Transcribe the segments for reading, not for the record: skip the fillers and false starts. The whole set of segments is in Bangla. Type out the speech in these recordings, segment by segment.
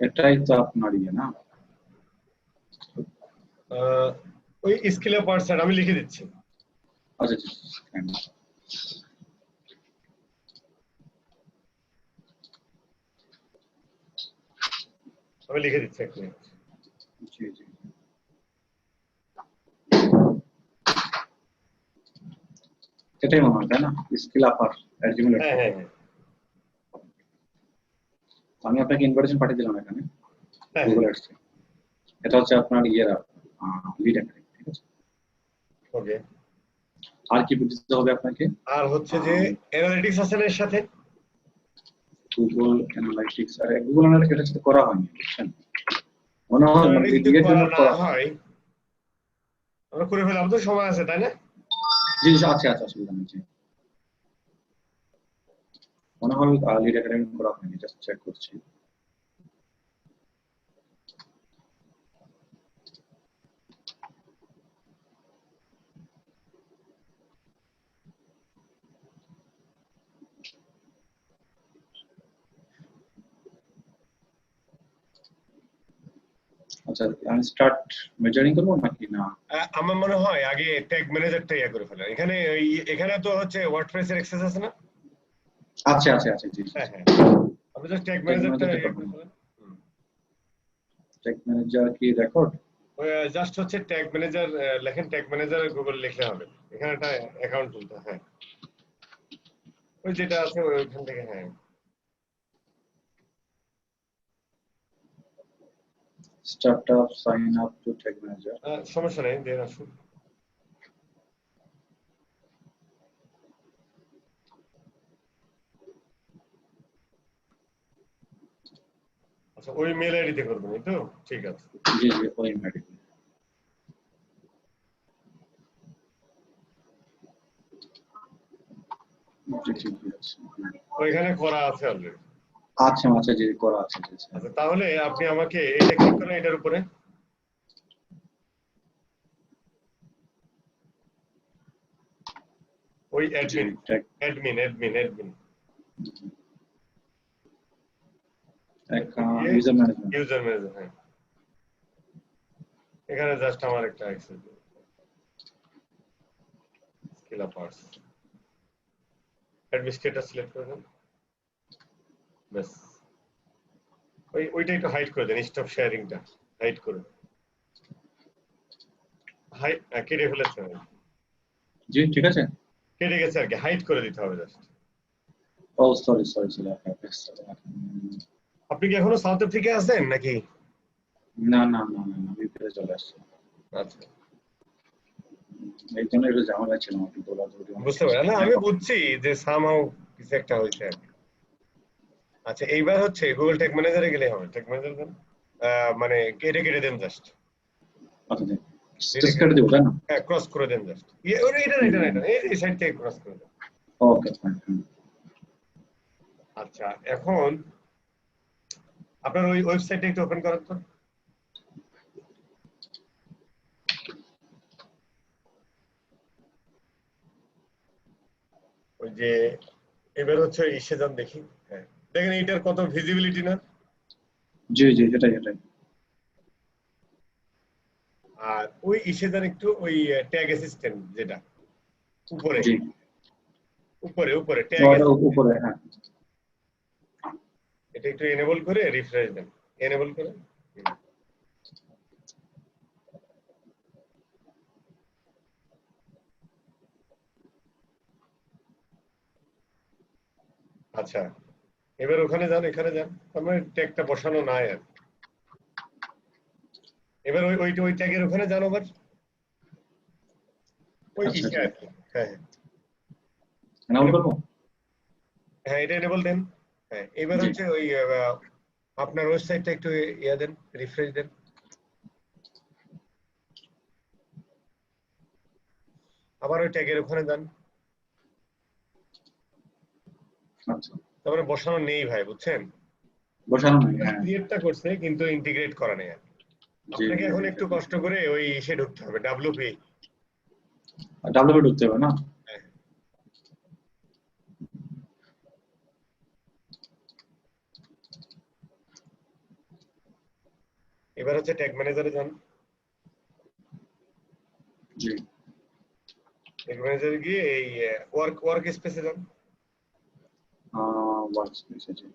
এটাই তো আপনার ইয়ে না? ওই স্কেলার পার্টস আমি লিখে দিচ্ছি। আচ্ছা আমি লিখে দিচ্ছি এক মিনিট। জি জি, এটাই মনে হয় তাই না? স্কিল আপার হ্যাঁ হ্যাঁ হ্যাঁ, আমি আপনাকে ইনভাইটেশন পাঠিয়ে দিলাম এখানে হ্যাঁ গুগল অ্যাডস। এটা হচ্ছে আপনার ইয়ের লিড একাডেমি, ঠিক আছে? ওকে। আর কি বুঝতে হবে আপনাকে? আর হচ্ছে যে অ্যানালিটিক্স আছে না এর সাথে? গুগল অ্যানালাইটিক্স, আর গুগল অ্যানালাইটিক্স এর সাথে করা হয়নি, বুঝছেন? মনে হয় মানে যদি ডিগ্রির জন্য করা না করা হয় আমরা করে ফেলাম, তো সময় আছে তাই না? জি জি, আছে আছে, অসুবিধা নেই। জি, মনে হয় লিড একাডেমি করা হয়নি, জাস্ট চেক করছি। আচ্ছা, আমি স্টার্ট মেজারিং করবো নাকি না? আমার মনে হয় আগে ট্যাগ ম্যানেজারটা ইয়া করে ফেলেন। এখানে এখানে তো হচ্ছে ওয়ার্ডপ্রেস এর অ্যাক্সেস আছে না? আছে আছে আছে, জি জি। হ্যাঁ হ্যাঁ, আপনি জাস্ট ট্যাগ ট্যাগ ম্যানেজারটা ম্যানেজারটা ইয়া করে করবেন। ফেলেন। ট্যাগ ম্যানেজার কি রেকর্ড? জাস্ট হচ্ছে ট্যাগ ম্যানেজার লেখেন, ট্যাগ ম্যানেজার গুগল লিখলে হবে। এখানে একটা অ্যাকাউন্ট খুলতে, হ্যাঁ ওই যেটা আছে ওইখান থেকে। হ্যাঁ, startup sign up to tag manager. সমস্যা নেই, দেন আসুন। আচ্ছা, ওই মেল আইডিতে করবেন, এই তো? ঠিক আছে। জি জি, ওই মেডি। জি ঠিক আছে, ওইখানে করা আছে অলরেডি। আচ্ছা আচ্ছা, জি করা আছে। আচ্ছা, তাহলে আপনি আমাকে এটা ক্লিক করেন, এটার উপরে ওই admin admin admin admin user management. User manager, হ্যাঁ। এখানে জাস্ট আমার একটা অ্যাক্সেস দিন, স্কিল পার্টস অ্যাডমিনিস্ট্রেটর সিলেক্ট করে দেন, ব্যাস। ওইটা একটু হাইড করে দেন, স্টপ শেয়ারিংটা হাইড করে কেটে ফেলেছে, জি ঠিক আছে, কেটে গেছে আর কি, হাইড করে দিতে হবে জাস্ট। ও সরি সরি সরি, আপনি কি এখনো সাউথ আফ্রিকা আছেন নাকি? না না না না, আমি ফিরে চলে আসছি। আচ্ছা, এই জন্য একটু ঝামেলা ছিল, একটু দৌড়াদৌড়ি অনেক বুঝতে কিছু। পারলাম না, আমি বুঝছি যে সামহাউ কিছু একটা হয়েছে আর কি। আচ্ছা, এইবার হচ্ছে গুগল ট্যাগ ম্যানেজারে গেলে হবে, ট্যাগ ম্যানেজার দেন, মানে কেটে কেটে দেন জাস্ট, আচ্ছা জি, স্পেস কেটে দেবো তাই না? হ্যাঁ ক্রস করে দেন জাস্ট, এটা এটা এটা এই সাইড থেকে ক্রস করে দেন। Okay fine. আচ্ছা, এখন আপনার ওই ওয়েবসাইটটা একটু ওপেন করেন তো। ওই যে এবার হচ্ছে ইসে যান দেখি, হ্যাঁ দেখেন এটার কত ভিজিবিলিটি না? জি জি, এটাই এটাই। আর ওই ইসে যান একটু, ওই ট্যাগ অ্যাসিস্ট্যান্ট যেটা উপরে জি, উপরে উপরে ট্যাগ, ওটা উপরে, হ্যাঁ। এটা একটু এনেবল করে রিফ্রেশ দেন, এনেবল করে। আচ্ছা, এবার ওখানে যান, এখানে যান, আমার ট্যাগটা বসানো নাই আর। এবার ওই ট্যাগের ওখানে যান আবার, ওই আচ্ছা ইসে আচ্ছা, আর কি, হ্যাঁ হ্যাঁ এনাউল করবো। হ্যাঁ, এটা এনেবল দেন। হ্যাঁ, এবার জি হচ্ছে ওই আপনার ওয়েবসাইটটা একটু ইয়া দেন, রিফ্রেশ দেন। আবার ওই ট্যাগের ওখানে যান। আচ্ছা, তারপরে বসানো নেই ভাই, বুঝছেন? বসানো নাই, হ্যাঁ। ক্রিয়েটটা করছে কিন্তু ইন্টিগ্রেট করা নেই আর। জি আপনাকে জি, এখন একটু কষ্ট করে ওই ইসে ঢুকতে হবে, ডাব্লিউপি। ডাব্লিউপি ঢুকতে হবে না? হ্যাঁ, এবার হচ্ছে ট্যাগ ম্যানেজারে যান। জি ট্যাগ ম্যানেজারে গিয়ে এই ওয়ার্ক স্পেসে যান। ওয়ার্ক স্পেস জি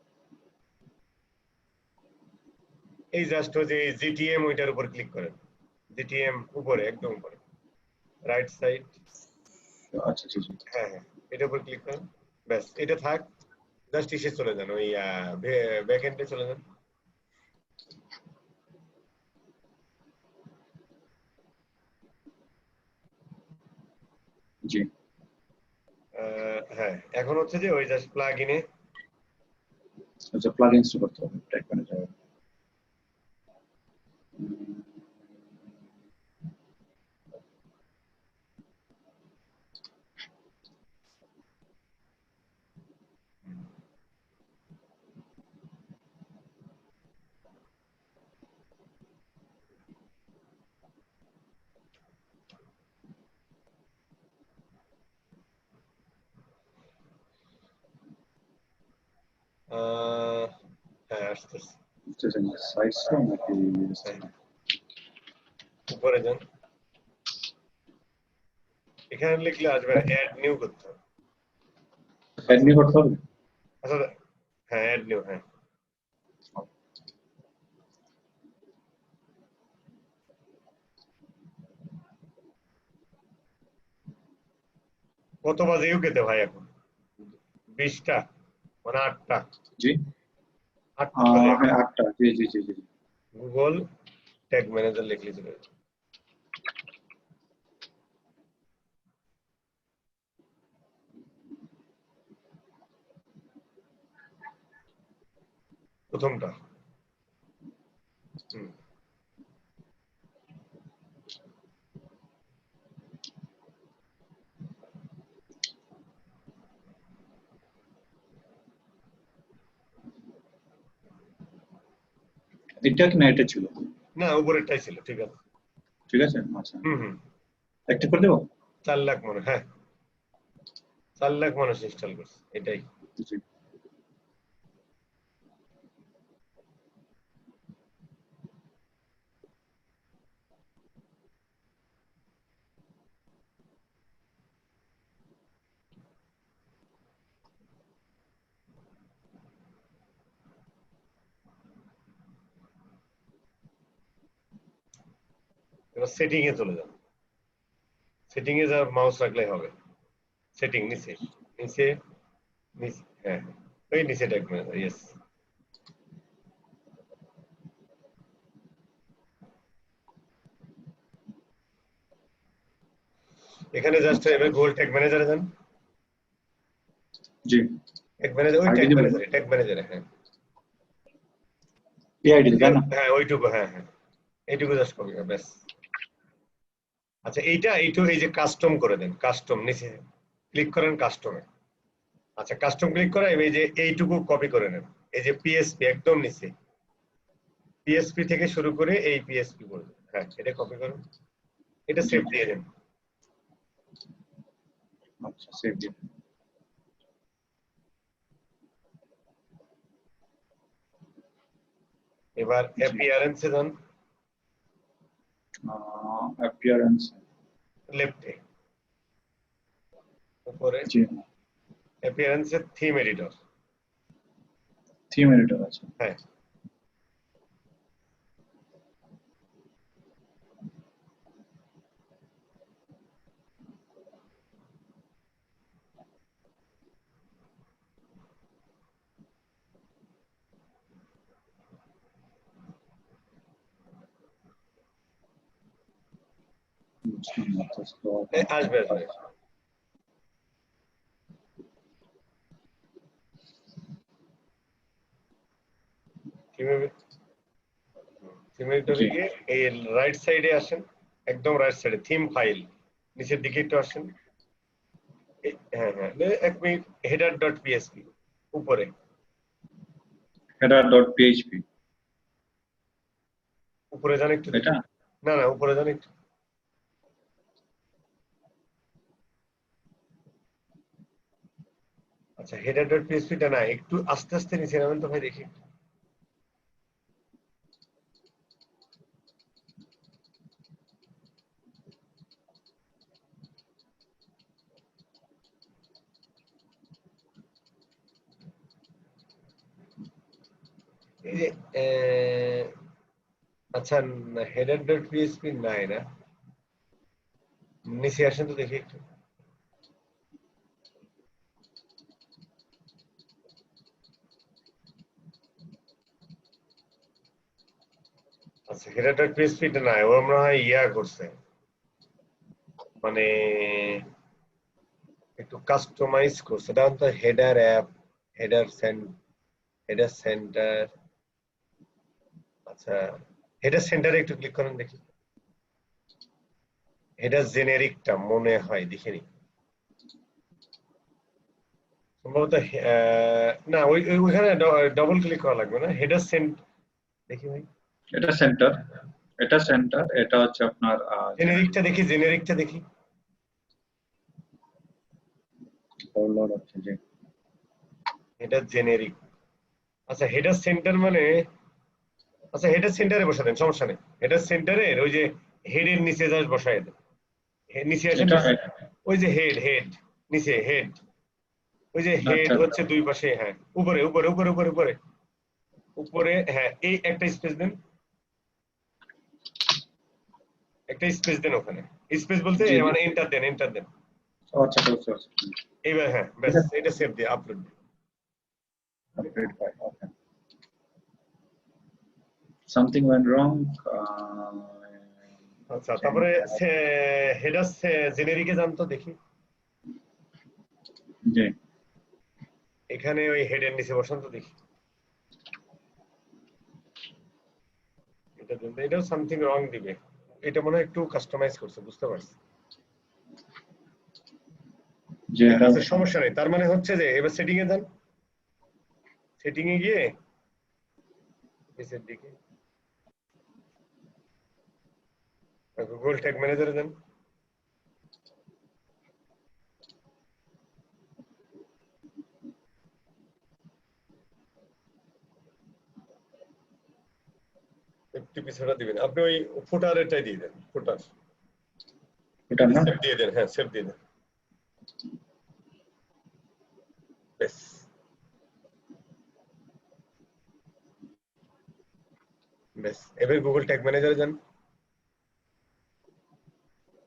এই জাস্ট ওই যে জিটিএম ওইটার উপর ক্লিক করেন। জিটিএম উপরে একদম উপরে রাইট সাইড। আচ্ছা জি জি হ্যাঁ হ্যাঁ এটার উপর ক্লিক করেন। ব্যাস এটা থাক। জাস্ট ইসে চলে যান ওই ব্যাক এন্ডে চলে যান। জি হ্যাঁ এখন হচ্ছে যে ওই জাস্ট প্লাগ ইনে আচ্ছা প্লাগ ইনস্টল করতে হবে ট্যাগ ম্যানেজার হ্যাঁ আসতেছে। সাইটস নাকি হ্যাঁ, উপরে যান। এখানে লিখলে আসবে না, অ্যাড নিউ করতে হবে। অ্যাড নিউ করতে হবে আচ্ছা হ্যাঁ অ্যাড নিউ হ্যাঁ। কত বাজে ইউকেতে ভাই এখন? 20টা মানে 8টা। জি 8টা বাজে এখন। হ্যাঁ 8টা জি জি জি জি গুগল ট্যাগ ম্যানেজার লিখলে চলে যাবে। প্রথমটা হুম এটা কি না এটা ছিল না উপরেরটাই ছিল ঠিক আছে। ঠিক আছে আচ্ছা হুম হুম একটা করে দেবো 4 লাখ মানুষ, হ্যাঁ 4 লাখ মানুষ ইনস্টল করছে এটাই। জি এবার সেটিং এ চলে যান। সেটিং এ যা মাউস রাখলেই হবে। সেটিং নিচে নিচে নিচে হ্যাঁ ওই নিচে ট্যাগ ম্যানেজার ইয়েস। এখানে জাস্ট এবার গুগল ট্যাগ ম্যানেজারে যান। জি ট্যাগ ম্যানেজার ওই আইডি ট্যাগ দিব ম্যানেজারে ট্যাগ ম্যানেজারে হ্যাঁ। এই আইডি তাই না ওইটুকু হ্যাঁ হ্যাঁ এইটুকু জাস্ট কপি ব্যাস। আচ্ছা এইটুকু এই যে কাস্টম করে দেন। কাস্টম নিচে ক্লিক করেন কাস্টমে। আচ্ছা কাস্টম ক্লিক করে এই যে এইটুকু কপি করে নেন। এই যে পিএসপি একদম নিচে পিএসপি থেকে শুরু করে এই পিএসপি পর্যন্ত হ্যাঁ এটা কপি করুন। এটা জি সেভ দিয়ে দেন। আচ্ছা সেভ দিন এবার জি অ্যাপিয়ারেন্সে যান। অ্যাপিয়ারেন্স লেফটে উপরে জি অ্যাপিয়ারেন্সে থিম এডিটর। থিম এডিটর আছে হ্যাঁ আসবে আসবে। থিম জি এডিটরে গিয়ে এই রাইট সাইডে আসেন। একদম রাইট সাইডে থিম ফাইল নিচের দিকে একটু আসেন। হ্যাঁ হ্যাঁ এক মিনিট হেডার ডট পিএসপি উপরে হেডার ডট পিএইচপি উপরে যান একটু এটা দেখি। না না উপরে যান একটু। আচ্ছা হেডার ডট পিএসপি টা না একটু আস্তে আস্তে নিচে নামেন তো ভাই দেখি। এই যে আচ্ছা header.php নাই না, নিচে আসেন তো দেখি একটু। আচ্ছা header.php টা নাই, ও মনে হয় ইয়া করছে, মানে একটু কাস্টমাইজ করছে। এটা তো হেডার অ্যাপ, হেডার সেন্টার। আচ্ছা হেডার সেন্টারে একটু ক্লিক করেন দেখি। হেডার জেনেরিকটা মনে হয় দেখিনি সম্ভবত, না ওইখানে ডবল ক্লিক করা লাগবে না, হেডার সেন্ট দেখি ভাই। এটা সেন্টার, এটা হচ্ছে আপনার জেনেরিকটা দেখি, জেনেরিকটা দেখি। ওভারলোড হচ্ছে যে হেডার জেনেরিক। আচ্ছা হেডার সেন্টার মানে, আচ্ছা হেডার সেন্টারে বসা দেন, সমস্যা নেই। হেডার সেন্টারের ওই যে হেডের নিচে জাস্ট বসায় দেন। নিচে আসেন, এটা ওই যে হেড নিচে হেড, ওই যে হেড আচ্ছা হচ্ছে দুই পাশে, হ্যাঁ উপরে উপরে উপরে উপরে উপরে উপরে, হ্যাঁ এই একটা স্পেস দেন, একটা স্পেস দেন ওখানে। স্পেস বলতে জি মানে এন্টার দেন, এন্টার দেন। আচ্ছা বুঝতে পারছি। এইবার হ্যাঁ ব্যাস, এটা সেভ দিয়ে আপলোড দিন। Upgrade file, okay. Something went wrong. আচ্ছা তারপরে হেডার জেনেরিকে যান তো দেখি। জি এখানে ওই হেডের নিচে বসান তো দেখি। এটাও সামথিং রং দিবে, এটা মনে হয় একটু কাস্টমাইজ করছে, বুঝতে পারছি। জি এটা আচ্ছা সমস্যা নেই, তার মানে হচ্ছে যে এবার সেটিং এ যান, সেটিং এ গিয়ে নিচের দিকে গুগল ট্যাগ ম্যানেজারে যান। একটু পিছনে দিবেন আপনি, ওই ফুটারেরটাই দিয়ে দেন, ফুটার এটা না সেভ দিয়ে দেন, হ্যাঁ সেভ দিয়ে দেন। বেশ বেশ, এবার গুগল ট্যাগ ম্যানেজারে যান।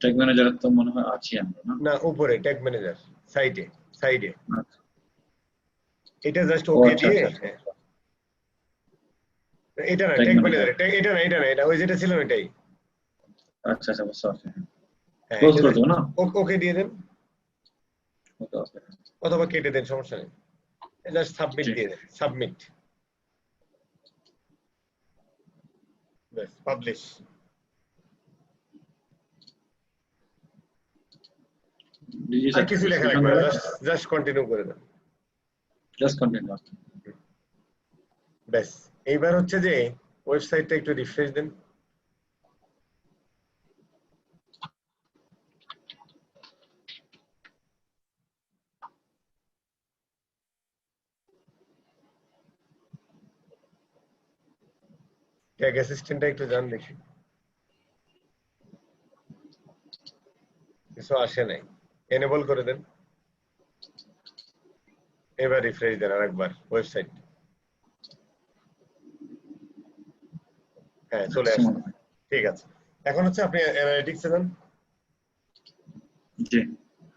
ট্যাগ ম্যানেজার তো মনে হয় আছি আমরা না। না উপরে ট্যাগ ম্যানেজার, সাইডে সাইডে, আচ্ছা। এটা জাস্ট ও ওকে আচ্ছা দিয়ে, আচ্ছা হ্যাঁ এটা না ট্যাগ ট্যাগ ম্যানেজার, ম্যানেজার, এটা না এটা না, এটা ওই যেটা ছিল এটাই। আচ্ছা আচ্ছা বুঝতে পারছি। হ্যাঁ ক্লোজ এটা করে দেবো না? ওকে দিয়ে দেন, ওকে ওকে অথবা কেটে দেন, সমস্যা নেই। জাস্ট সাবমিট জি দিয়ে দেন, সাবমিট, ব্যাস পাবলিশ। আর কিছু লেখা লাগবে না, জাস্ট কন্টিনিউ করে দেন। Just continue. ব্যাস এইবার হচ্ছে যে ওয়েবসাইটটা একটু রিফ্রেশ দেন। ট্যাগ অ্যাসিস্ট্যান্টটা একটু জান দেখি, কিছু আসে নাই, এনেবল করে দেন। এবার রিফ্রেশ দেন আরেকবার ওয়েবসাইট, হ্যাঁ চলে আসছে, ঠিক আছে। এখন হচ্ছে আপনি অ্যানালিটিক্সে যান, জি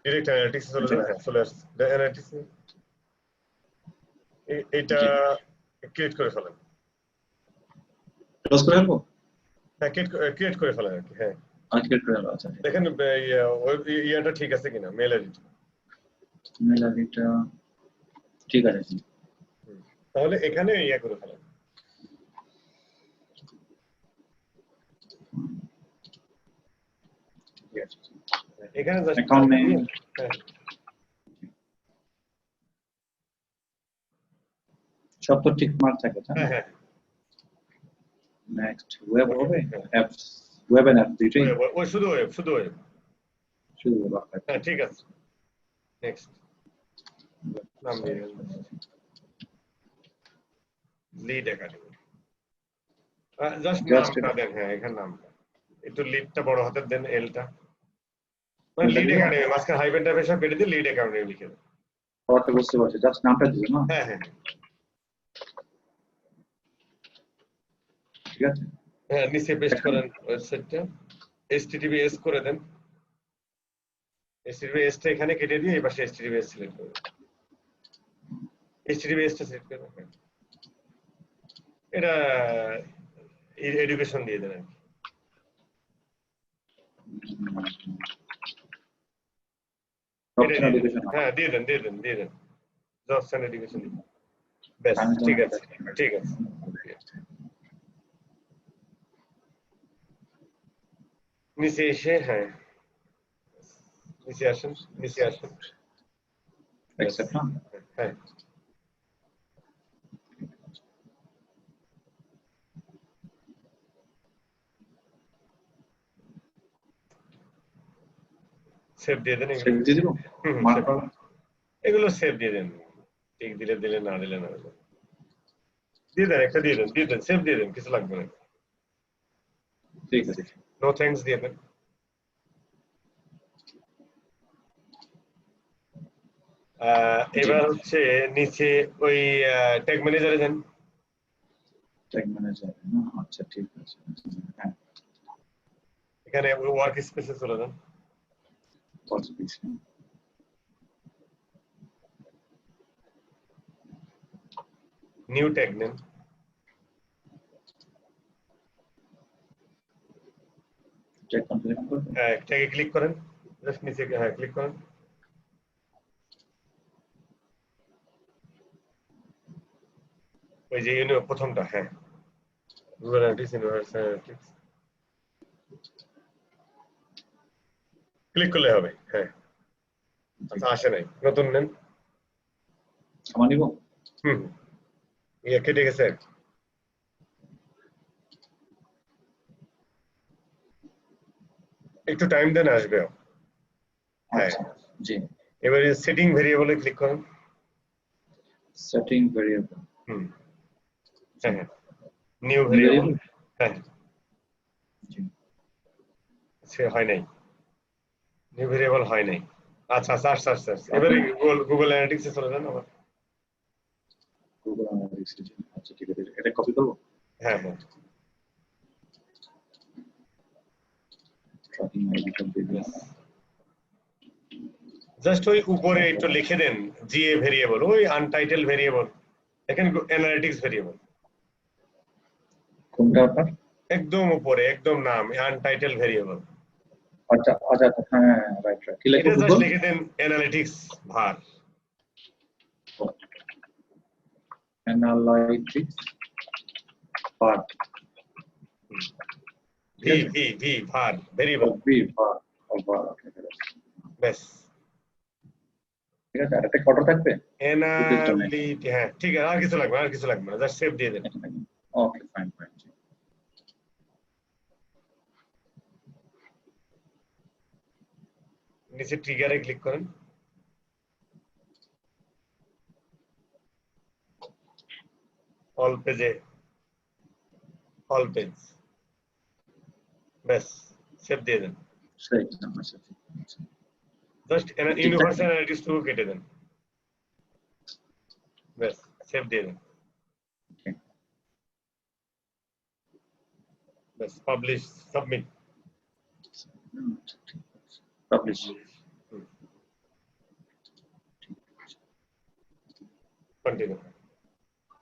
ডিরেক্ট অ্যানালিটিক্সে চলে যান, হ্যাঁ চলে আসছে অ্যানালিটিক্স। এটা জি ক্রিয়েট করে ফেলেন, ক্লোজ করে ফেলবো। হ্যাঁ ক্রিয়েট করে ফেলেন আর কি, হ্যাঁ আজকে করে ফেলবো। আচ্ছা দেখেন ইয়াটা ঠিক আছে কিনা, মেল আইডি। মেল আইডিটা ঠিক আছে জি। তাহলে এখানে ইয়া করে ফেলেন, ঠিক আছে। এখানে জাস্ট অ্যাকাউন্ট নেম হ্যাঁ সব তো ঠিক মার্ক থাকে তাই হ্যাঁ না? হ্যাঁ নেক্সট ওয়েব ওকে, হবে, অ্যাপস, ওয়েব এন্ড অ্যাপ দুইটাই ওই শুধু ওয়েব, শুধু ওয়েব, শুধু ওয়েব। হ্যাঁ ঠিক আছে। নেক্সট নাম দিয়ে লিড একাডেমি, জাস্ট নামটা দেন, হ্যাঁ এখানে নামটা একটু, লিডটা বড় হাতের দেন, এলটা মানে লিড একাডেমি, মাঝখানে হাইফেন টাইপের সব কেটে দিয়ে লিড একাডেমি লিখে দেন। পড়তে বুঝতে পারছি, জাস্ট নামটা দিও না। হ্যাঁ হ্যাঁ ঠিক আছে? হ্যাঁ নিচে পেস্ট করেন ওয়েবসাইটটা, https করে দেন, https টা এখানে কেটে দিয়ে এই পাশে https সিলেক্ট করুন, https টা সিলেক্ট করবেন, এটা এডুকেশন দিয়ে দেন আর কি। Jobs and education হ্যাঁ দিয়ে দেন জবস এন্ড এডুকেশন দিন, বেশ ঠিক আছে ঠিক আছে। নিচে এসে হ্যাঁ নিচে আসুন accept না? হ্যাঁ সেভ দিয়ে দেন, Save দিয়ে দিব? Mark করো? এগুলো সেভ দিয়ে দেন, ঠিক দিলে না দিলে না, দিয়ে দেন একটা দিয়ে দেন সেভ দিয়ে দেন, কিছু লাগবে না। ঠিক আছে। নো থ্যাঙ্কস দিয়ে দেন। এবার হচ্ছে নিচে ওই ট্যাগ ম্যানেজারে যান। ট্যাগ ম্যানেজার না, আচ্ছা ঠিক আছে। হ্যাঁ এখানে ওয়ার্ক স্পেসে চলে যান, workspace, নিউ ট্যাগ নেন, ট্যাগ কনফিগার করবেন। ট্যাগে ক্লিক করেন, জাস্ট নিচে হ্যাঁ ক্লিক করেন, ওই যে প্রথমটা হ্যাঁ Google analytics universal analytics click করলে হবে। হ্যাঁ আচ্ছা আসে নাই, নতুন নেন। আমার নিব? ইয়ে কেটে গেছে, একটু টাইম দেন আসবে। হ্যাঁ আচ্ছা জি। এবারে সেটিং ভেরিয়েবলে ক্লিক করুন, সেটিং ভেরিয়েবল, হ্যাঁ নিউ ভেরিয়েবল, হ্যাঁ জি সে হয় নাই, নিউ ভেরিয়েবল হয় নাই। আচ্ছা সার্চ এবারে গুগল অ্যানালিটিক্সে চলে যান আবার। গুগল অ্যানালিটিক্স, আচ্ছা ঠিক আছে, এটা কপি করব। হ্যাঁ ট্র্যাকিং আইডি কমপ্লিট। জাস্ট ওই উপরে একটু লিখে দেন জিএ ভেরিয়েবল, ওই আনটাইটেল ভেরিয়েবল, দেখেন অ্যানালিটিক্স ভেরিয়েবল কোনটা আপনার? একদম উপরে একদম নাম আনটাইটেল ভেরিয়েবল। আচ্ছা হ্যাঁ রাইট কি লিখবো? এটা জাস্ট গুগল লিখে দেন analytics var, analytics var, V var variable, বেশ ঠিক আছে। আর একটা কত থাকবে? অ্যানালিটি, হ্যাঁ ঠিক আছে, আর কিছু লাগবে না, জাস্ট সেভ দিয়ে দেন। ওকে ফাইন নিচে ট্রিগারে ক্লিক করেন, অল পেজ, বেশ সেভ দিয়ে দেন। জাস্ট ইউনিভার্সাল অ্যানালিটিক্স টু কেটে দেন, বেশ সেভ দিয়ে দেন, বেশ পাবলিশ সাবমিট, পাবলিশ। কন্টিনিউ।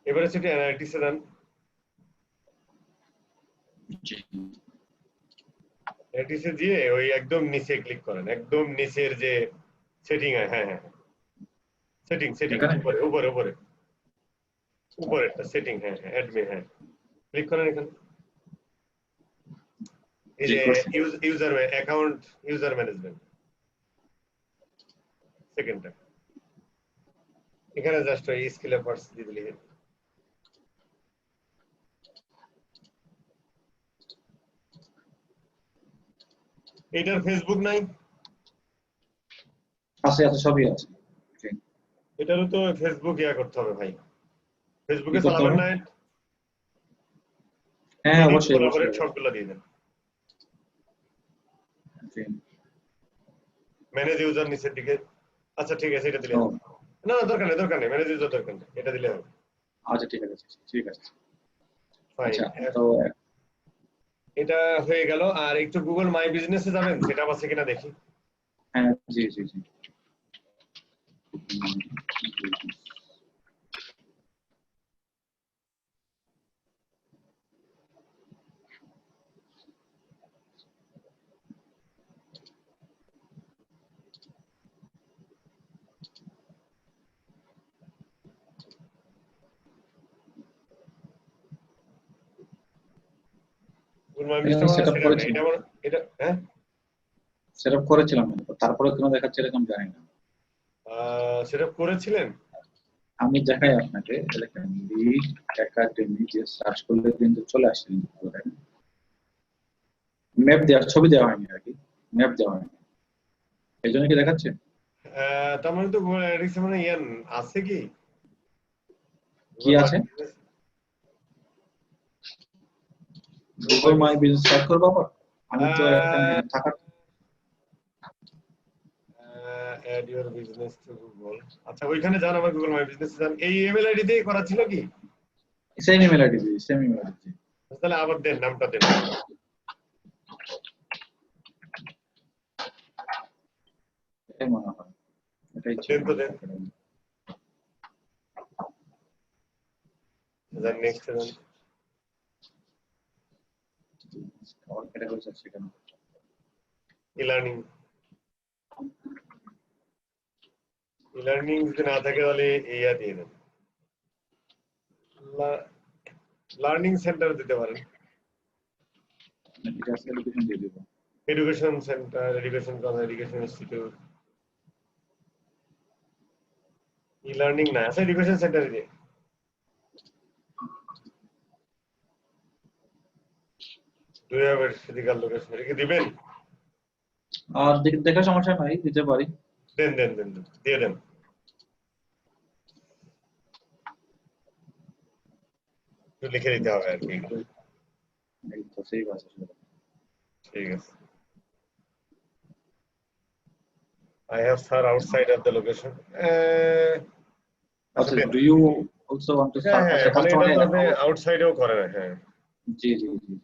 এবারে সেটা অ্যানালিটিক্সে দেন, অ্যানালিটিক্সে দিয়ে ওই একদম নিচে ক্লিক করেন, একদম নিচের যে সেটিং হ্যাঁ সেটিং উপরে একটা সেটিং, হ্যাঁ অ্যাডমিন, হ্যাঁ ক্লিক করেন এখানে, এই যে ইউজার অ্যাকাউন্ট ইউজার ম্যানেজমেন্ট সেকেন্ডটা, এখানে জাস্ট ওই স্কিল এফর্টস দিয়ে দিলে। এটার ফেসবুক নাই? আছে সবই আছে। এটারও তো ফেসবুক ইয়া করতে হবে ভাই, ফেসবুকে চালাবেন না? হ্যাঁ অবশ্যই সবগুলো দিয়ে দেন। ম্যানেজ ইউজার নিচের দিকে, আচ্ছা ঠিক আছে এটা দিলে হবে। না দরকার নেই ম্যানেজ ইউজার দরকার নেই, এটা দিলে হবে। আচ্ছা ঠিক আছে ফাইন। তো এটা হয়ে গেল। আর একটু গুগল মাই বিজনেসে যাবেন, সেটআপ আছে কিনা দেখি। হ্যাঁ জি জি জি। গুগল মাই এখানে বিজনেস সেটআপ সেটআপ নেই করেছিলাম, এটা হ্যাঁ সেটআপ করেছিলাম, তারপরে কেন দেখাচ্ছে এরকম জানি না। সেটআপ করেছিলেন? আমি দেখাই আপনাকে, দেখেন লিড একাডেমি যে সার্চ করলে কিন্তু চলে আসছে, কিন্তু ম্যাপ দেওয়া, ছবি দেওয়া হয়নি আর কি, ম্যাপ দেওয়া হয়নি, এই জন্য কি দেখাচ্ছে? তার মানে তো গুগল অ্যানালিটিক্স মানে ইয়ান আছে কি কি গুগল মাই আছে? Business? Google Google my my business business search করবো আবার? আমি তো এখানে থাকার, add your business to Google. আচ্ছা ওইখানে যান, আমার গুগল মাই বিজনেস যান। এই ইমেল আইডি দিয়ে করা ছিল কি? Same email ID, same email ID. তাহলে আবার দেন, নামটা দেন। এটাই মনে হয়, এটাই ছিল। দেন তো দেন, দেন নেক্সট দেন। আমার ক্যাটাগরি আছে কেন? ই-লার্নিং, ই-লার্নিং যদি না থাকে তাহলে ইয়া দিয়ে দেন, লার্নিং সেন্টার দিতে পারেন। জাস্ট এডুকেশন দিয়ে দিব। Education centre, education education institute, e-learning না, আচ্ছা এডুকেশন সেন্টার দিয়ে। Do you have a physical location, এটা দিবেন? আর দেখার সমস্যা নাই, দিতে পারি। দেন দেন দেন দেন, দিয়ে দেন। একটু লিখে দিতে হবে আর কি এগুলো। এই তো সেই আছে। ঠিক আছে। I have sir outside of the location. আচ্ছা আচ্ছা, দেন। Do you also want to হ্যাঁ হ্যাঁ, আচ্ছা মানে কাস্টমার এটা তো নেই আপনি না? আউটসাইডেও করেন, হ্যাঁ। জি জি জি।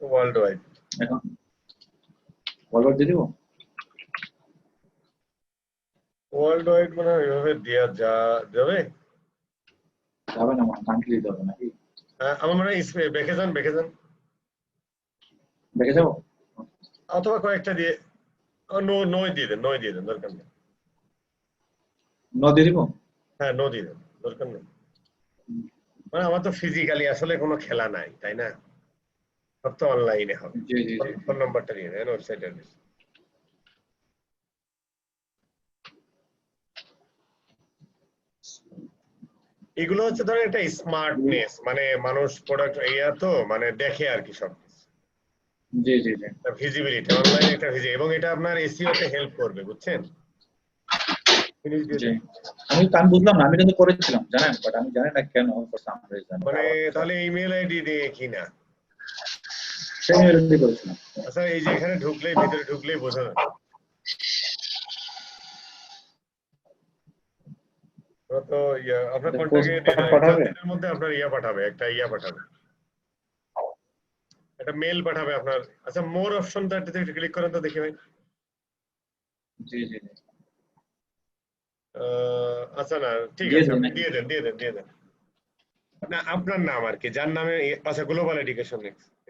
World wide. এখন ফরওয়ার্ড দিয়ে দিব। ওয়ার্ল্ড ওয়াইড মানে এভাবে দেওয়া যাবে? যাবে না, মানে কান্ট্রি দিতে হবে নাকি? আমার মনে হয় বেঁকে যান, বেঁকে যান, দেখে যাবো। অথবা কয়েকটা দিয়ে নয় দিয়ে দেন, নয় দিয়ে দেন, দরকার নেই। ন দিয়ে দিব। হ্যাঁ নো দিয়ে দেন, দরকার নেই। মানে আমার তো ফিজিক্যালি আসলে কোনো খেলা নাই, তাই না? সব তো অনলাইনে হবে। জি জি জি জি। ফোন নাম্বারটা দিয়ে দেন, ওয়েবসাইট অ্যাড্রেস। এগুলো হচ্ছে ধরেন একটা স্মার্টনেস, মানে মানুষ প্রোডাক্ট ইয়া তো মানে দেখে আর কি সব জি জি জি ভিজিবিলিটি, অনলাইনে একটা ভিজি, এবং এটা আপনার এসইও তে হেল্প করবে, বুঝছেন? ফিনিশ দিয়ে জি। দেন। আমি বুঝলাম না, আমি কিন্তু করেছিলাম জানেন, বাট আমি জানি না কেন ফর সাম রিজন মানে তাহলে ইমেল আইডি দিয়ে কি না? সেম ইমেল দিয়ে করেছিলাম। আচ্ছা এই যে এখানে ঢুকলেই, ভিতরে ঢুকলেই বোঝা যায়। ওরা তো ইয়া আপনার এটা পোস্ট কন্টাক্টে দিয়ে দেন, 4 পাঠাবে। দিনের মধ্যে আপনার ইয়া পাঠাবে, একটা ইয়া পাঠাবে, একটা মেল পাঠাবে আপনার। আচ্ছা মোর অপশনটা একটু ক্লিক করেন তো দেখি ভাই। জি জি জি। আচ্ছা না ঠিক দিয়ে আছে, দিই আপনি নাকি? দিয়ে দেন, দিয়ে দেন, দিয়ে দেন। না আপনার নাম আর কি, যার নামে আচ্ছা গ্লোবাল এডুকেশন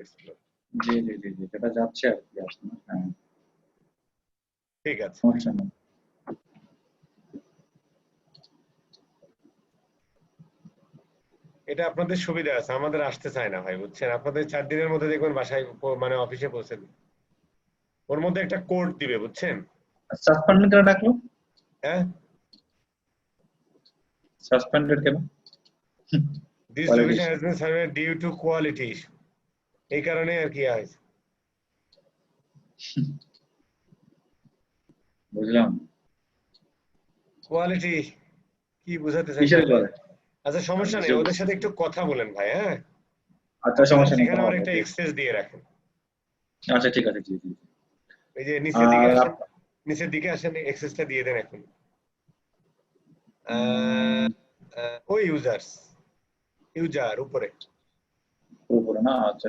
এক্সপ্লোর। জি জি জি জি, এটা যাচ্ছে আর কি আসলে। হ্যাঁ, ঠিক আছে। সমস্যা নেই। এটা আপনাদের সুবিধা আছে, আমাদের আসতে চায় না ভাই, বুঝছেন? আপনাদের 4 দিনের মধ্যে দেখবেন বাসায় মানে অফিসে পৌঁছে দিবে। ওর মধ্যে একটা কোড দিবে, বুঝছেন? সাসপেন্ডেড কেন ডাকলো? হ্যাঁ, সাসপেন্ডেড কেন? This quality location issue. Has been served due to quality issue. এই কারণে আর কি হয়েছে। বুঝলাম। কোয়ালিটি কি বোঝাতে কিসের চাইছেন ভাই? করে? আচ্ছা আমি সমস্যা নেই, বুঝে ওদের বলছি। সাথে একটু কথা বলেন ভাই, হ্যাঁ। আচ্ছা, জাস্ট সমস্যা নেই, এখানে কোনো আমার কথা একটা নেই। এক্সেস দিয়ে রাখেন। আচ্ছা ঠিক আছে, জি জি জি। এই যে নিচের দিকে আর আসেন, নিচের দিকে আসেন, এক্সেসটা দিয়ে দেন এখন। ওই ইউজার উপরে। উপরে না? আচ্ছা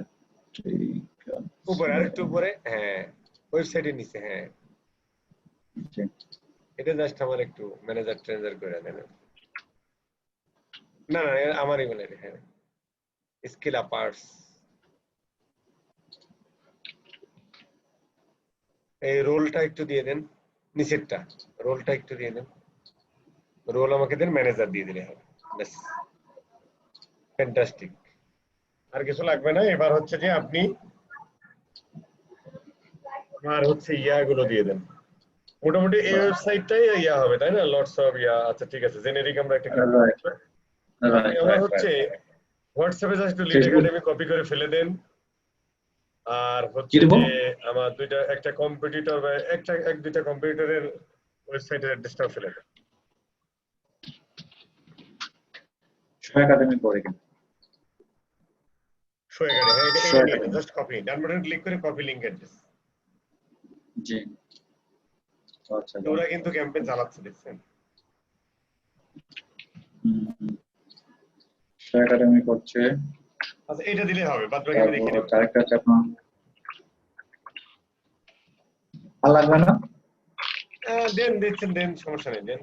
উপরে আরেকটু উপরে, হ্যাঁ ওয়েবসাইটের নিচে, হ্যাঁ জি এটা জাস্ট আমার একটু ম্যানেজার ট্রেজার করে দেন। না না আমার ইমেল, হ্যাঁ স্কিল আপার্টস, এই রোলটা একটু দিয়ে দেন, নিচেরটা রোলটা একটু দিয়ে দেন, রোল আমাকে দেন, ম্যানেজার দিয়ে দিলে হবে, ব্যাস ফ্যান্টাস্টিক। আর কিছু লাগবে না। এবার হচ্ছে যে আপনি আর হচ্ছে ইয়াগুলো দিয়ে দেন, মোটামুটি এই ওয়েবসাইটটাই ইয়া হবে তাই না, লটস অফ ইয়া। আচ্ছা ঠিক আছে, জেনেরিক আমরা একটা ক্যাম্পেইন রাইট করব। আপনি রাইট আমার রাইট হচ্ছে হোয়াটসঅ্যাপে জাস্ট একটু লিড ফেসবুক একাডেমি কপি করে ফেলে দেন। আর কি হচ্ছে দেবো? যে আমার একটা কম্পিটিটর বা এক দুইটা কম্পিটিটরের ওয়েবসাইটের অ্যাড্রেসটাও ফেলে দেন। একাডেমি পড়ে কিন্তু শো একাডেমি, হ্যাঁ এটা নিয়ে নেন, জাস্ট কপি, ডান বাটন ক্লিক করে কপি লিংক অ্যাড্রেস। জি আচ্ছা ওরা কিন্তু ক্যাম্পেইন চালাচ্ছে দেখছেন। একাডেমি করছে। আচ্ছা এটা দিলে হবে, বাদ বাকি আমি দেখে নেব। আরেকটা আছে আপনার, আর লাগবে না? দেন দিচ্ছেন, দেন সমস্যা নেই, দেন।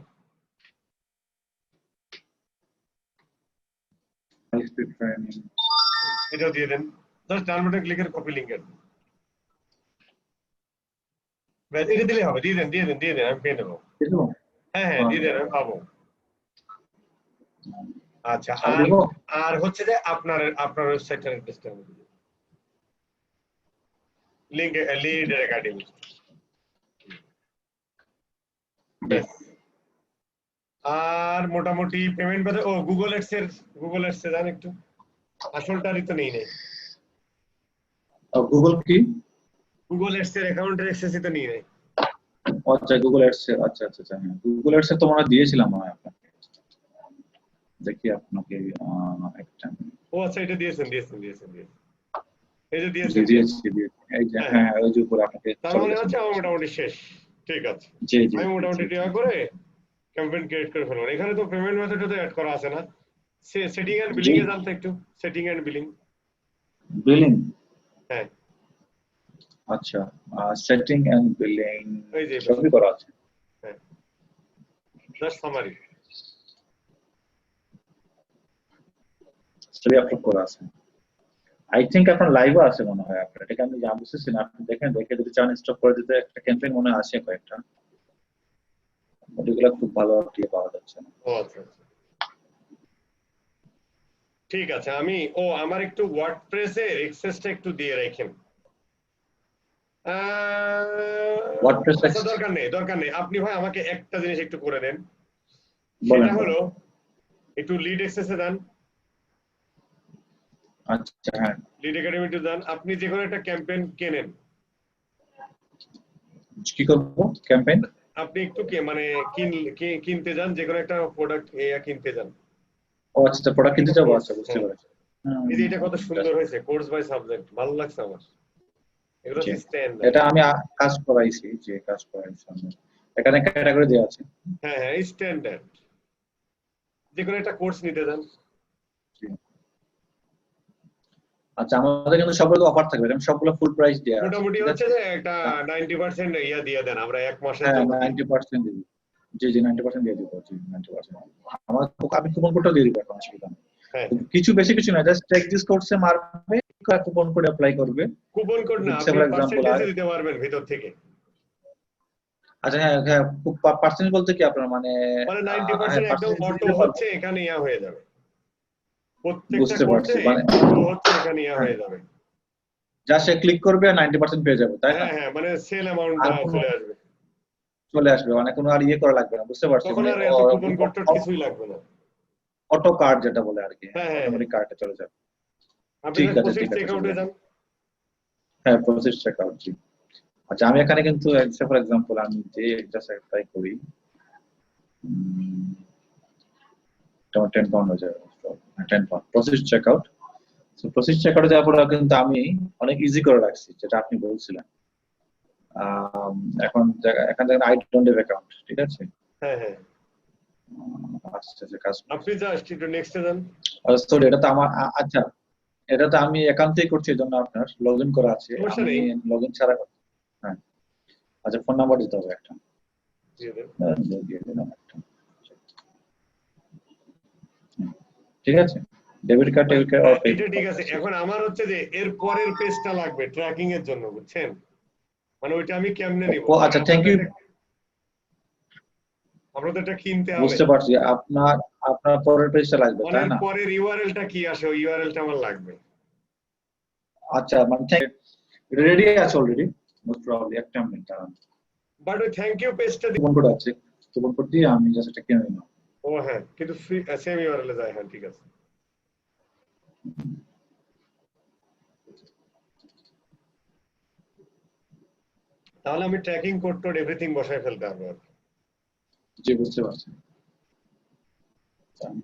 এটাও দিয়ে দেন, জাস্ট ডান বাটন ক্লিক করে কপি লিংক অ্যাড্রেস, ব্যাস এটা দিলে হবে। দিয়ে দেন দিয়ে দেন দিয়ে দেন, আমি পেয়ে নেবো। হ্যাঁ হ্যাঁ দিয়ে দেন, আমি পাবো। আচ্ছা আর হচ্ছে যে আপনার ওয়েবসাইটের অ্যাড্রেসটা লিংক লিড একাডেমি, ব্যাস। আর মোটামুটি পেমেন্ট বাদে গুগল অ্যাডসে যান একটু, আসলটারই তো নেই নাই। গুগল কি? গুগল অ্যাডসের অ্যাকাউন্টের অ্যাক্সেসই তো নেই নাই। আচ্ছা গুগল অ্যাডস, আচ্ছা আচ্ছা আচ্ছা, হ্যাঁ গুগল অ্যাডস তো আমরা দিয়েছিলাম মনে হয় আপনাকে, দেখি আপনাকে একটা। আচ্ছা এটা দিয়েছেন। এই যে জি দিয়েছেন। এই যে হ্যাঁ হ্যাঁ ওই যে উপরে আপনাকে তার চলে মানে গেছে। হচ্ছে আমার মোটামুটি শেষ। ঠিক আছে, জি জি আমি মোটামুটি টিয়া করে ক্যাম্পেইন ক্রিয়েট করে ফেলবো। এখানে তো পেমেন্ট মেথডটা তো অ্যাড করা আছে না, সেটিং এন্ড বিলিং জি এ জানতে একটু, সেটিং এন্ড বিলিং। বিলিং, হ্যাঁ আচ্ছা সেটিং এন্ড বিলিং ওই যে সবই করা আছে। হ্যাঁ জাস্ট সামারি সবই আপলোড করা আছে। আই থিংক আপনার লাইভও আছে মনে হয় আপনার, এটাকে আমি যা বুঝতেছি না, আপনি দেখেন, দেখে যদি চান স্টপ করে দিতে, একটা ক্যাম্পেইন মনে হয় আসে কয়েকটা, ওইগুলো খুব ভালো দিয়ে পাওয়া যাচ্ছে না। আচ্ছা ঠিক আছে, আমি আমার একটু ওয়ার্ডপ্রেসের এক্সেসটা একটু দিয়ে রাখেন। ওয়ার্ডপ্রেস আচ্ছা দরকার নেই, আপনি ভাই আমাকে একটা জিনিস একটু করে দেন, বলেন। সেটা হলো একটু লিড অ্যাক্সেসে যান। আচ্ছা হ্যাঁ লিড একাডেমিতে যান, আপনি যে কোনো একটা ক্যাম্পেইন কেনেন। কি করবো ক্যাম্পেইন? আপনি একটু মানে কিনতে যান, যে কোনো একটা প্রোডাক্ট কিনতে যান। ও আচ্ছা প্রোডাক্ট কিনতে যাবো, আচ্ছা বুঝতে পেরেছি। এই যে এটা কত সুন্দর হয়েছে, কোর্স বাই সাবজেক্ট, ভালো লাগছে আমার। এগুলো হচ্ছে স্ট্যান্ডার্ড। এটা আমি কাজ করাইছি, যে কাজ করাইছি আমি, এখানে ক্যাটাগরি দেওয়া আছে। হ্যাঁ স্ট্যান্ডার্ড, যে কোনো একটা কোর্স নিতে যান। আচ্ছা আমাদের কিন্তু সবগুলো অফার থাকবে, এরকম সবগুলো ফুল প্রাইস দেয়া আছে। মোটামুটি হচ্ছে যে একটা 90% ইয়া দিয়ে দেন, আমরা এক মাসের হ্যাঁ জন্য 90% দিই। জি জি 90% দিয়ে দিব, জি 90%। আমার আমি কুপন কোডটা দিয়ে দিব, এখন অসুবিধা নেই। হ্যাঁ কিছু বেশি কিছু না, জাস্ট টেক দিস কোর্সে মারবে, কুপন কোড অ্যাপ্লাই করবে। কুপন কোড না, আপনি ফর এক্সাম্পল পার্সেন্টেজ দিতে পারবেন ভিতর থেকে। আচ্ছা হ্যাঁ হ্যাঁ, পার্সেন্ট বলতে কি আপনার মানে 90% একদম অটো হচ্ছে এখানে ইয়া হয়ে যাবে, প্রত্যেকটা বুঝতে পারছি, কোর্সে মানে অটো হচ্ছে এখানে ইয়া হয়ে যাবে। যা সে ক্লিক করবে আর 90% পেয়ে যাবে, তাই না? হ্যাঁ মানে সেল অ্যামাউন্টটা চলে আসবে, মানে কোনো আর ইয়ে করা লাগবে না, বুঝতে পারছি, তখন মানে আর এত কুপন কোড কিছুই লাগবে না। অটো কার্ড যেটা বলে আর কি, হ্যাঁ অটোমেটিক কার্ডে চলে যাবে। আপনি ঠিক আছে প্রসিড ঠিক আছে, চেকআউটে যান। হ্যাঁ প্রসেস চেকআউট, জি। আচ্ছা আমি এখানে কিন্তু ফর এক্সাম্পল আমি যে জাস্ট অ্যাপ্লাই করি, তোমার 10 পাউন্ড হয়ে যাবে, 10 pound process checkout. So process চেকআউটে যাওয়ার পর কিন্তু আমি অনেক ইজি করে রাখছি, যেটা আপনি বলছিলেন। এখন এখান থেকে আই ডোন্ট হ্যাভ অ্যাকাউন্ট, ঠিক আছে? হ্যাঁ আচ্ছা কাজ আপনি জাস্ট একটু নেক্সটে যান। সরি এটা তো আমার, আচ্ছা এটা তো আমি একান্তই করছি, এই জন্য আপনার লগ ইন করা আছে, সমস্যা আমি নেই। লগ ইন ছাড়া করছি। হ্যাঁ, আচ্ছা ফোন নাম্বার দিতে হবে একটা। দিয়ে দেন। দিয়ে দিলাম একটা। হুম, ঠিক আছে, ডেবিট কার্ড টেবিট কার্ড আর এটা ক্রেডিট ঠিক কার্ড আছে, আছে। এখন আমার হচ্ছে যে এর পরের পেজটা লাগবে ট্র্যাকিং এর জন্য, বুঝছেন? মানে ওইটা আমি কেমনে নিব? আচ্ছা থ্যাংক ইউ, আপনাদের এটা কিনতে হবে। বুঝতে পারছি। আপনার আপনার পরের পেজটা লাগবে মানে তাই না? পরের ইউআরএলটা কি আসে, ওই ইউআরএলটা আমার লাগবে। আচ্ছা মানে রেডি আছে অলরেডি, মোস্ট প্রবাবলি একটা মিনিট দাঁড়ান। বাট ওই থ্যাংক ইউ পেজটা কুপন কোড আছে, কুপন কোড দিয়ে আমি জাস্ট এটা কিনে নিলাম। ও হ্যাঁ, কিন্তু ফ্রি সেম ইউআরএল এ যায়। হ্যাঁ ঠিক আছে। তাহলে আমি ট্র্যাকিং কোড টোড এভরিথিং বসায় ফেলতে হবে আর কি। জি বুঝতে পারছি। আমি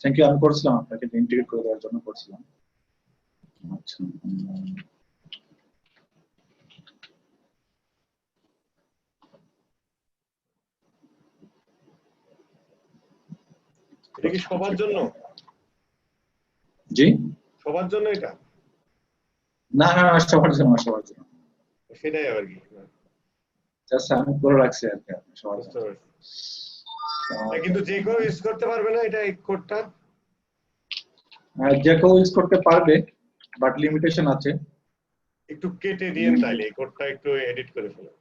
থ্যাংক ইউ, আমি করছিলাম আপনাকে ইন্টিগ্রেট করে দেওয়ার জন্য করছিলাম। আচ্ছা এটা কি সবার জন্য? জি সবার জন্য এটা? না না না, সবার জন্য সবার জন্য, সেটাই আবার কি। জাস্ট আমি করে রাখছি আর কি সবার বুঝতে জন্য। পারছি। কিন্তু যে কেউ ইউজ করতে পারবে না এটা, এই কোডটা? যে কেউ ইউজ করতে পারবে, বাট লিমিটেশন আছে। একটু কেটে দিয়েন তাইলে, এই কোডটা একটু এডিট করে ফেলুন।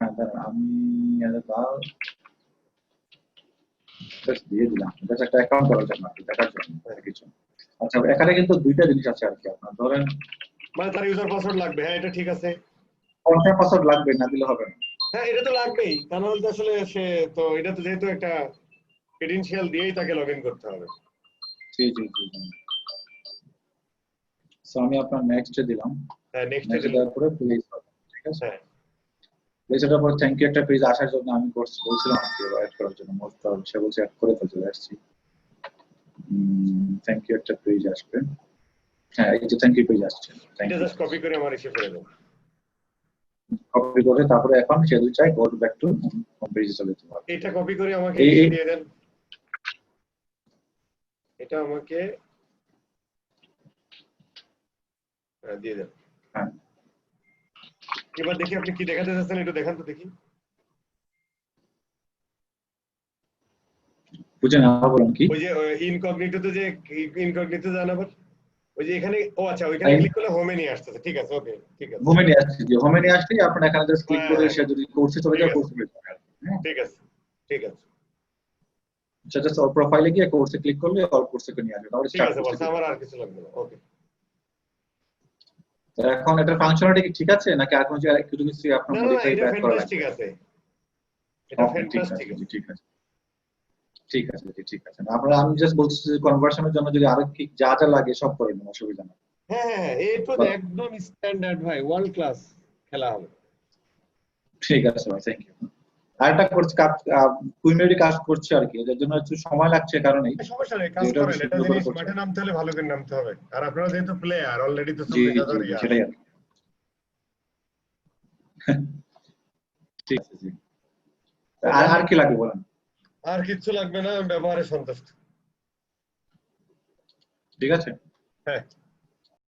হ্যাঁ দাঁড়ান, আমি just দিয়ে দিলাম, জাস্ট একটা অ্যাকাউন্ট করার জন্য আর কি, দেখার জন্য আর কিছু। আচ্ছা এখানে কিন্তু দুইটা জিনিস আছে আর কি, আপনার ধরেন মানে তার ইউজার পাসওয়ার্ড লাগবে, হ্যাঁ এটা ঠিক আছে। কনফার্ম পাসওয়ার্ড লাগবে, না দিলে হবে না। হ্যাঁ এটা তো লাগবেই, তা নাহলে তো আসলে সে তো, এটা তো যেহেতু একটা ক্রেডেনশিয়াল দিয়েই তাকে লগ ইন করতে হবে। জি জি জি। সো আমি আপনার নেক্সট দিলাম, হ্যাঁ নেক্সট নেক্সট দিলাম। দেওয়ার পরে প্লিজ, ঠিক আছে। হ্যাঁ প্লিজ এটার পর থ্যাংক ইউ একটা পেজ আসার জন্য আমি বলছিলাম আপনি অ্যাড করার জন্য, মোস্ট প্রবলেম সে বলছে অ্যাড করে ফেলতে আসছি। থ্যাংক ইউ একটা পেজ আসবে, হ্যাঁ এই যে থ্যাংক ইউ পেজ আসছে, থ্যাংক এটা ইউ। জাস্ট কপি করে আমার এসে ফেলে দেবো। কপি করে তারপরে এখন সে যদি চাই গো ব্যাক টু হোম পেজে চলে যেতে পারবে। এটা কপি করে আমাকে এই দিয়ে দেন, এটা আমাকে দিয়ে দেন। হ্যাঁ এবার দেখি আপনি কি দেখাতে চাচ্ছেন, একটু দেখান তো দেখি। বুঝেন আবার বলুন কি? ওই যে ইনকগনিটোতে যে, ইনকগনিটো জান আবার ওই যে এখানে, ও আচ্ছা ওইখানে ক্লিক করলে হোমে নিয়ে আসতেছে, ঠিক আছে ওকে ঠিক আছে। হোমে নিয়ে আসছি, যে হোমে নিয়ে আসলেই আপনার এখানে জাস্ট ক্লিক হ্যাঁ করে হ্যাঁ সে যদি কোর্সে চলে ঠিক যায় আছে কোর্সে চলে যাবে। হ্যাঁ ঠিক আছে ঠিক আছে সেটা জাস্ট ওর প্রোফাইলে গিয়ে কোর্সে ক্লিক করলে অল কোর্সে নিয়ে আসবে, তারপরে ঠিক স্টার্ট আছে, কোর্সে বস ক্লিক আমার করবে। আর কিছু লাগবে না। ওকে তো এখন এটার ফাংশনালিটি কি ঠিক আছে, নাকি আর কোনো জায়গায় কিছু কিছু আপনার না না না, মডিফাই এটা বা অ্যাড করা ফ্যান্টাস্টিক লাগবে? আছে, এটা ওকে ঠিক আছে ফ্যান্টাস্টিক জি, আছে। ঠিক আছে ঠিক আছে জি, ঠিক আছে। আমরা আমি জাস্ট বলছি যে কনভার্সনের জন্য যদি আরো কি যা যা লাগে সব করে নেব, অসুবিধা নেই। হ্যাঁ হ্যাঁ হ্যাঁ, এই তো বলো। একদম স্ট্যান্ডার্ড ভাই, ওয়ার্ল্ড ক্লাস খেলা হবে। ঠিক আছে ভাই, থ্যাংক ইউ। আরেকটা করছি কাজ, কুইমেরি কাজ করছে আর কি, এর জন্য একটু সময় লাগছে কারণেই, সমস্যা নেই, যে কাজ এটা করেন, এটা সুন্দর করে জিনিস করছে। মাঠে নামতে হলে ভালো করে নামতে হবে, আর আপনারা যেহেতু প্লেয়ার অলরেডি তো জি 40,000 জি জি, ইয়া সেটাই আছে। আর কি। ঠিক আছে জি। আর আর কি লাগবে বলেন? আর কিচ্ছু লাগবে না, ব্যবহারে সন্তুষ্ট। ঠিক আছে। হ্যাঁ